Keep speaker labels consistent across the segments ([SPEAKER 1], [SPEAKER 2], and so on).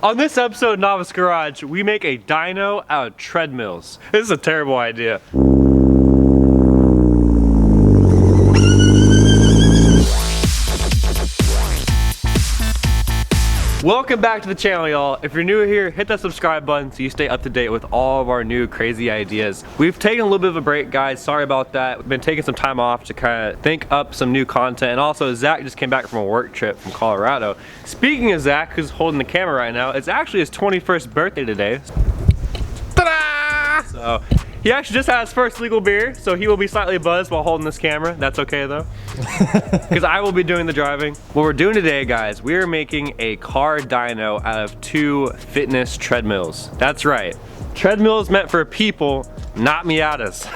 [SPEAKER 1] On this episode of Novice Garage, we make a dyno out of treadmills. This is a terrible idea. Welcome back to the channel, y'all. If you're new here, hit that subscribe button so you stay up to date with all of our new crazy ideas. We've taken a little bit of a break, guys. Sorry about that. We've been taking some time off to kind of think up some new content. And also, Zach just came back from a work trip from Colorado. Speaking of Zach, who's holding the camera right now, it's actually his 21st birthday today. Ta-da! So, he actually just had his first legal beer, so he will be slightly buzzed while holding this camera. That's okay though, because I will be doing the driving. What we're doing today, guys, we are making a car dyno out of 2 fitness treadmills. That's right, treadmills meant for people, not Miatas.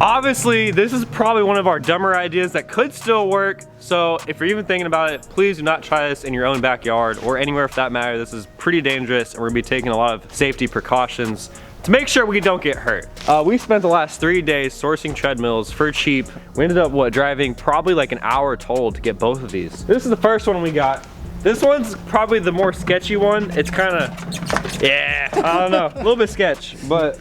[SPEAKER 1] Obviously, this is probably one of our dumber ideas that could still work, so if you're even thinking about it, please do not try this in your own backyard or anywhere for that matter. This is pretty dangerous, and we're gonna be taking a lot of safety precautions to make sure we don't get hurt. We spent the last 3 days sourcing treadmills for cheap. We ended up, driving probably like an hour total to get both of these. This is the first one we got. This one's probably the more sketchy one. It's kind of, yeah, I don't know, a little bit sketch, but.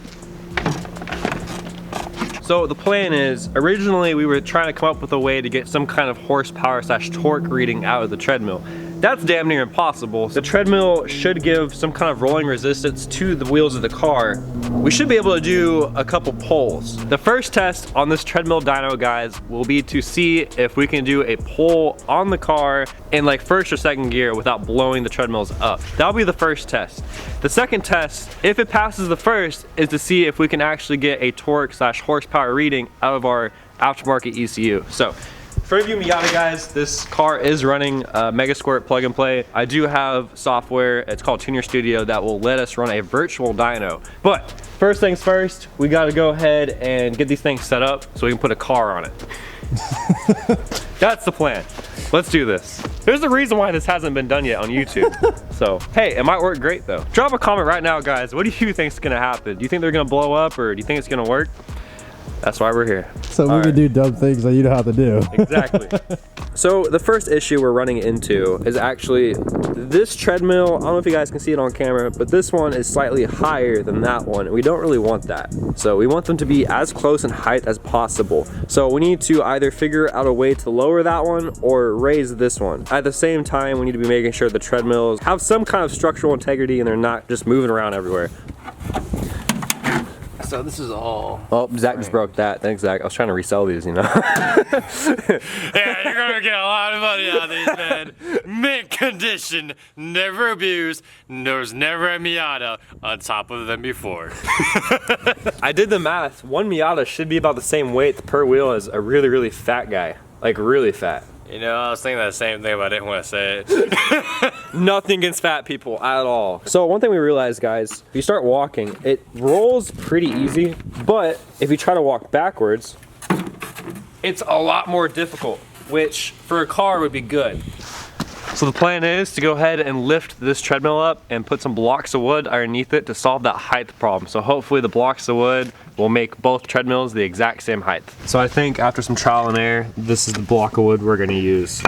[SPEAKER 1] So the plan is, originally we were trying to come up with a way to get some kind of horsepower / torque reading out of the treadmill. That's damn near impossible. The treadmill should give some kind of rolling resistance to the wheels of the car. We should be able to do a couple pulls. The first test on this treadmill dyno, guys, will be to see if we can do a pull on the car in like first or second gear without blowing the treadmills up. That'll be the first test. The second test, if it passes the first, is to see if we can actually get a torque / horsepower reading out of our aftermarket ECU. So, for you Miata guys, this car is running Mega Squirt plug and play. I do have software, it's called Tuner Studio, that will let us run a virtual dyno. But first things first, we gotta go ahead and get these things set up so we can put a car on it. That's the plan. Let's do this. There's a reason why this hasn't been done yet on YouTube. So, hey, it might work great though. Drop a comment right now, guys. What do you think is gonna happen? Do you think they're gonna blow up, or do you think it's gonna work? That's why we're here.
[SPEAKER 2] So we can do dumb things that you know how to do.
[SPEAKER 1] Exactly. So the first issue we're running into is actually this treadmill. I don't know if you guys can see it on camera, but this one is slightly higher than that one. And we don't really want that. So we want them to be as close in height as possible. So we need to either figure out a way to lower that one or raise this one. At the same time, we need to be making sure the treadmills have some kind of structural integrity and they're not just moving around everywhere.
[SPEAKER 3] So this is all.
[SPEAKER 1] Oh, Zach just broke that. Thanks, Zach. I was trying to resell these, you know.
[SPEAKER 3] Yeah, you're gonna get a lot of money out of these, man. Mint condition, never abused. There's never a Miata on top of them before.
[SPEAKER 1] I did the math. One Miata should be about the same weight per wheel as a really, really fat guy. Like really fat.
[SPEAKER 3] You know, I was thinking that same thing, but I didn't want to say it.
[SPEAKER 1] Nothing against fat people at all. So one thing we realized, guys, if you start walking, it rolls pretty easy, but if you try to walk backwards, it's a lot more difficult, which for a car would be good. So the plan is to go ahead and lift this treadmill up and put some blocks of wood underneath it to solve that height problem. So hopefully the blocks of wood will make both treadmills the exact same height. So I think after some trial and error, this is the block of wood we're gonna use.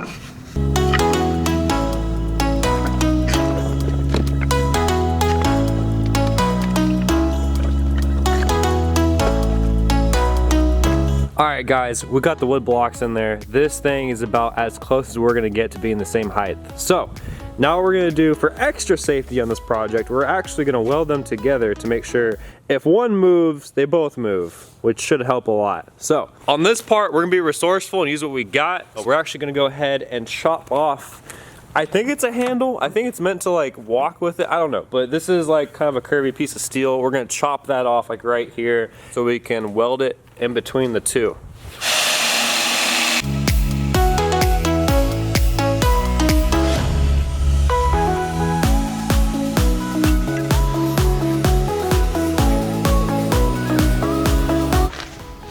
[SPEAKER 1] Alright guys, we got the wood blocks in there. This thing is about as close as we're gonna get to being the same height. So, now what we're gonna do for extra safety on this project, we're actually gonna weld them together to make sure if one moves, they both move, which should help a lot. So, on this part, we're gonna be resourceful and use what we got. We're actually gonna go ahead and chop off, I think it's a handle. I think it's meant to like walk with it. I don't know, but this is like kind of a curvy piece of steel. We're gonna chop that off like right here so we can weld it in between the two.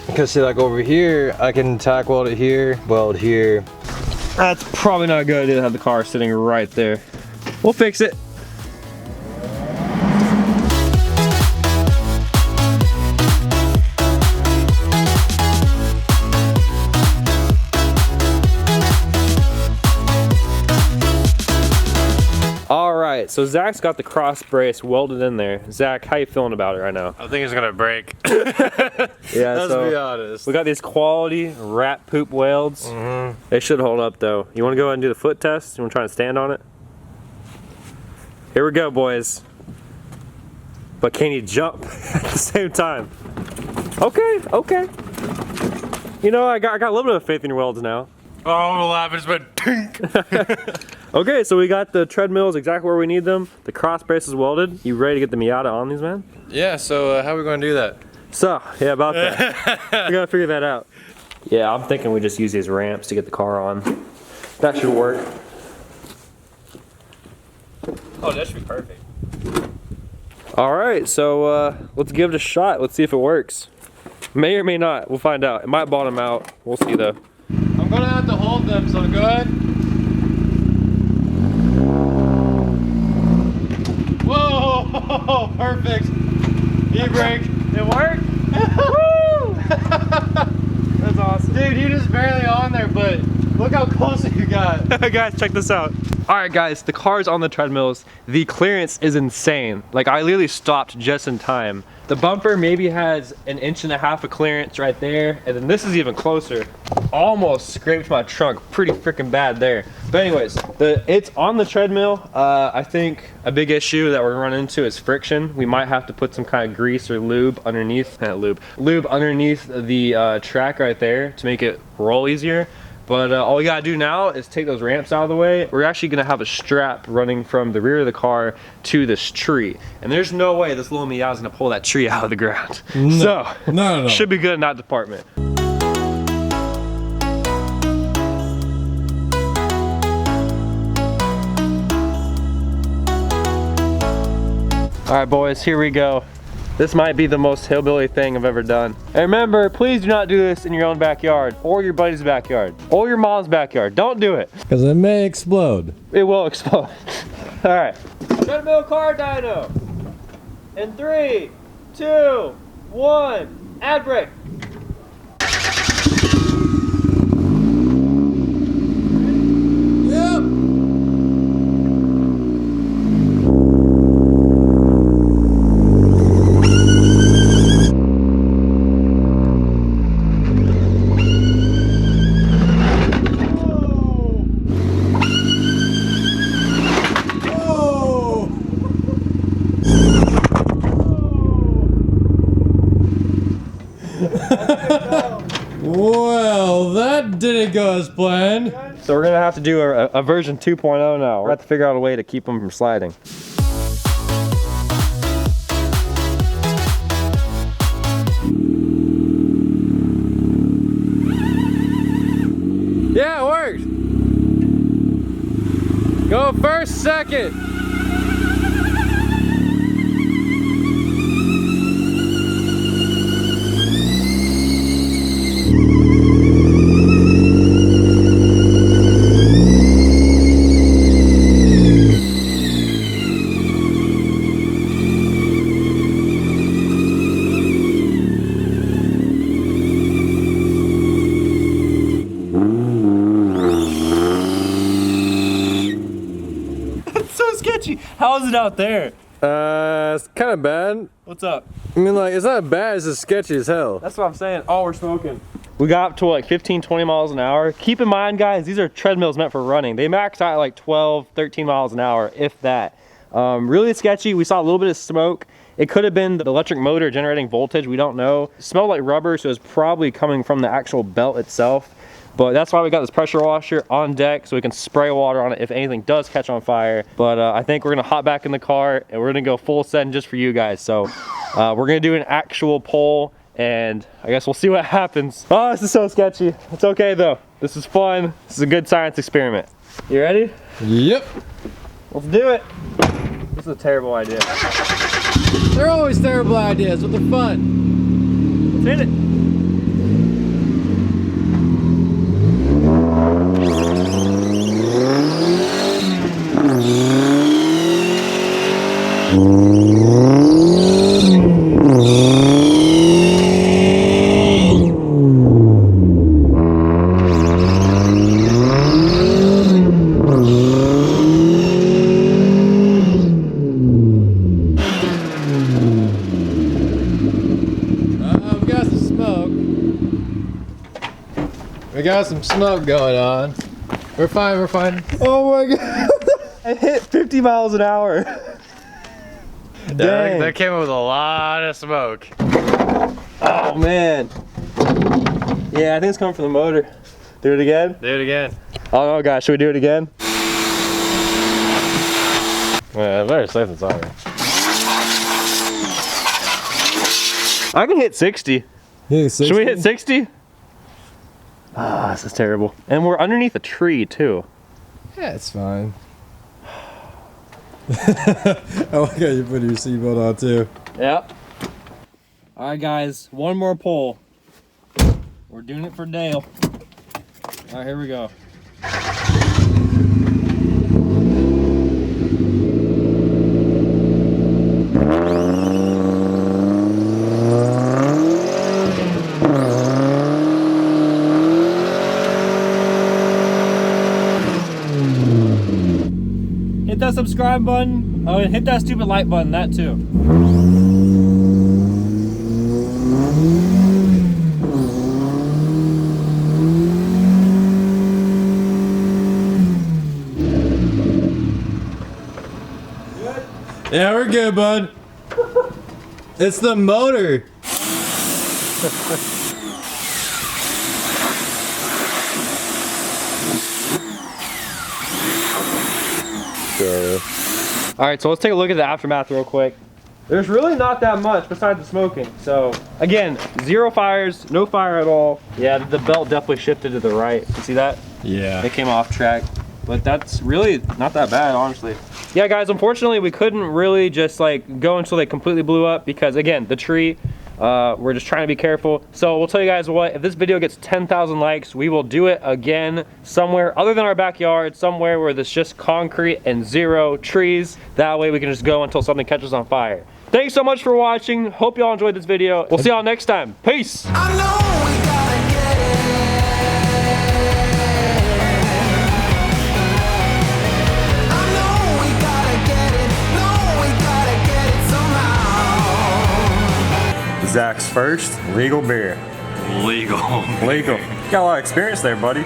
[SPEAKER 2] Because see, like over here, I can tack weld it here, weld here.
[SPEAKER 1] That's probably not a good idea to have the car sitting right there. We'll fix it. so Zach's got the cross brace welded in there. Zach, how you feeling about it right now?
[SPEAKER 3] I think it's gonna break.
[SPEAKER 1] Yeah,
[SPEAKER 3] Let's
[SPEAKER 1] so
[SPEAKER 3] be honest.
[SPEAKER 1] we got these quality rat poop welds. They should hold up though. You wanna go ahead and do the foot test? You wanna try and stand on it? Here we go, boys. But can you jump at the same time? Okay, okay. You know, I got a little bit of faith in your welds now.
[SPEAKER 3] Oh, I'm gonna laugh, it's been tink.
[SPEAKER 1] Okay, so we got the treadmills exactly where we need them. The cross brace is welded. You ready to get the Miata on these, man?
[SPEAKER 3] Yeah, so how are we gonna do that?
[SPEAKER 1] So, yeah, about that. We gotta figure that out. Yeah, I'm thinking we just use these ramps to get the car on. That should work. Oh, that should be perfect. All right, so let's give it a shot. Let's see if it works. May or may not, we'll find out. It might bottom out, we'll see though.
[SPEAKER 3] I'm gonna have to hold them, so go ahead. Whoa, perfect. E-brake.
[SPEAKER 1] It worked? Woo! That's awesome.
[SPEAKER 3] Dude, you just barely on there, but look how close you got.
[SPEAKER 1] Guys, check this out. All right, guys, the car's on the treadmills. The clearance is insane. Like, I literally stopped just in time. The bumper maybe has 1.5 inches of clearance right there, and then this is even closer. Almost scraped my trunk pretty freaking bad there. But anyways, it's on the treadmill. I think a big issue that we're gonna run into is friction. We might have to put some kind of grease or lube underneath, lube underneath the track right there to make it roll easier. But all we gotta do now is take those ramps out of the way. We're actually gonna have a strap running from the rear of the car to this tree. And there's no way this little Miata's gonna pull that tree out of the ground.
[SPEAKER 2] No,
[SPEAKER 1] So,
[SPEAKER 2] no.
[SPEAKER 1] should be good in that department. All right, boys, here we go. This might be the most hillbilly thing I've ever done. And remember, please do not do this in your own backyard, or your buddy's backyard, or your mom's backyard. Don't do it.
[SPEAKER 2] Because it may explode.
[SPEAKER 1] It will explode. All right. Treadmill car dyno. In 3, 2, 1, add brake.
[SPEAKER 2] Yep. Well, that didn't go as planned.
[SPEAKER 1] So we're gonna have to do a version 2.0 now. We're gonna have to figure out a way to keep them from sliding.
[SPEAKER 2] Yeah, it worked. Go first, second.
[SPEAKER 1] How is it out there?
[SPEAKER 2] It's kind of bad.
[SPEAKER 1] What's up?
[SPEAKER 2] I mean, like, it's not bad, it's just sketchy as hell.
[SPEAKER 1] That's what I'm saying. Oh, we're smoking. We got up to like 15, 20 miles an hour. Keep in mind, guys, these are treadmills meant for running. They max out at like 12, 13 miles an hour, if that. Really sketchy. We saw a little bit of smoke. It could have been the electric motor generating voltage. We don't know. It smelled like rubber, so it's probably coming from the actual belt itself. But that's why we got this pressure washer on deck so we can spray water on it if anything does catch on fire. But I think we're gonna hop back in the car and we're gonna go full send just for you guys. So we're gonna do an actual poll and I guess we'll see what happens. Oh, this is so sketchy. It's okay though. This is fun. This is a good science experiment. You ready?
[SPEAKER 2] Yep.
[SPEAKER 1] Let's do it. This is a terrible idea.
[SPEAKER 2] They're always terrible ideas, but they're fun.
[SPEAKER 1] Let's hit it.
[SPEAKER 2] got some smoke going on. We're fine, we're fine.
[SPEAKER 1] Oh my god. I hit 50 miles an hour. Dang.
[SPEAKER 3] That came with a lot of smoke.
[SPEAKER 1] Oh man. Yeah, I think it's coming from the motor. Do it again?
[SPEAKER 3] Do it again.
[SPEAKER 1] Oh no, guys, should we do it again?
[SPEAKER 3] Yeah, better safe than sorry.
[SPEAKER 1] I can hit 60.
[SPEAKER 2] Yeah,
[SPEAKER 1] Should we hit 60? Ah, this is terrible. And we're underneath a tree too.
[SPEAKER 2] Yeah, it's fine. I like how you put your seatbelt on too.
[SPEAKER 1] Yep. All right, guys, one more pull. We're doing it for Dale. All right, here we go. Hit that subscribe button. Oh, and hit that stupid like button, that too.
[SPEAKER 2] Yeah, we're good, bud. It's the motor.
[SPEAKER 1] All right, so let's take a look at the aftermath real quick. There's really not that much besides the smoking. So again, 0 fires, no fire at all. Yeah, the belt definitely shifted to the right. You see that?
[SPEAKER 2] Yeah.
[SPEAKER 1] It came off track, but that's really not that bad, honestly. Yeah, guys, unfortunately, we couldn't really just like go until they completely blew up because again, the tree, we're just trying to be careful. So we'll tell you guys what, if this video gets 10,000 likes, we will do it again somewhere other than our backyard, somewhere where there's just concrete and 0 trees. That way we can just go until something catches on fire. Thanks so much for watching. Hope y'all enjoyed this video. We'll see y'all next time. Peace.
[SPEAKER 4] I know we gotta get it. I know we gotta get it. No, we gotta get it somehow.
[SPEAKER 5] Zach's first legal beer.
[SPEAKER 3] Legal.
[SPEAKER 5] Legal. Got a lot of experience there, buddy.